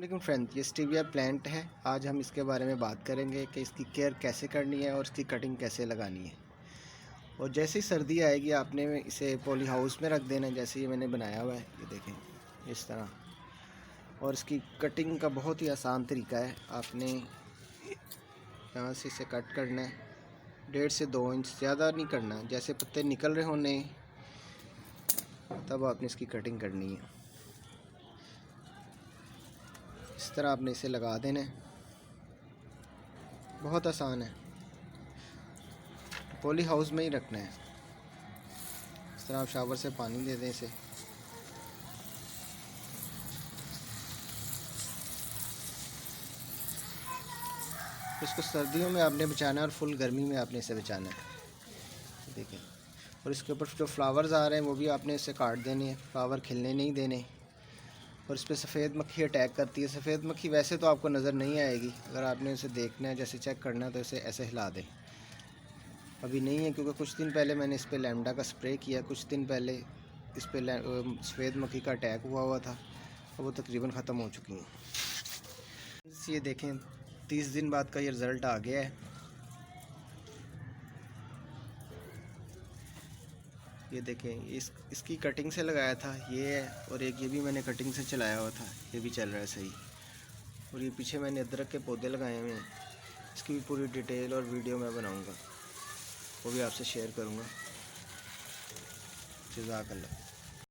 लेकिन फ्रेंड, ये stevia plant है। आज हम इसके बारे में बात करेंगे कि इसकी केयर कैसे करनी है और इसकी कटिंग कैसे लगानी है। और जैसे ही सर्दी आएगी आपने इसे पॉली हाउस में रख देना है, जैसे ये मैंने बनाया हुआ है, ये देखें इस तरह। और इसकी कटिंग का बहुत ही आसान तरीका है। आपने यहाँ से इसे कट करना है 1.5 से 2 इंच, ज़्यादा नहीं करना। जैसे पत्ते निकल रहे होने तब आपने इसकी कटिंग करनी है। इस तरह आपने इसे लगा देना है, बहुत आसान है। पॉली हाउस में ही रखना है। इस तरह आप शावर से पानी दे दें इसे। इसको सर्दियों में आपने बचाना है और फुल गर्मी में आपने इसे बचाना है। देखें, और इसके ऊपर जो फ्लावर्स आ रहे हैं वो भी आपने इसे काट देने हैं, फ्लावर खिलने नहीं देने। और इस पर सफ़ेद मक्खी अटैक करती है। सफ़ेद मक्खी वैसे तो आपको नज़र नहीं आएगी, अगर आपने इसे देखना है, जैसे चेक करना है, तो इसे ऐसे हिला दें। अभी नहीं है क्योंकि कुछ दिन पहले मैंने इस पर लैम्डा का स्प्रे किया। कुछ दिन पहले इस पर सफ़ेद मक्खी का अटैक हुआ था, अब वो तकरीबन ख़त्म हो चुकी हैं। ये देखें, 30 दिन बाद का ये रिज़ल्ट आ गया है। ये देखें, इसकी कटिंग से लगाया था ये है, और एक ये भी मैंने कटिंग से चलाया हुआ था, ये भी चल रहा है सही। और ये पीछे मैंने अदरक के पौधे लगाए हुए हैं, इसकी भी पूरी डिटेल और वीडियो मैं बनाऊंगा, वो भी आपसे शेयर करूंगा। जज़ाकल्लाह।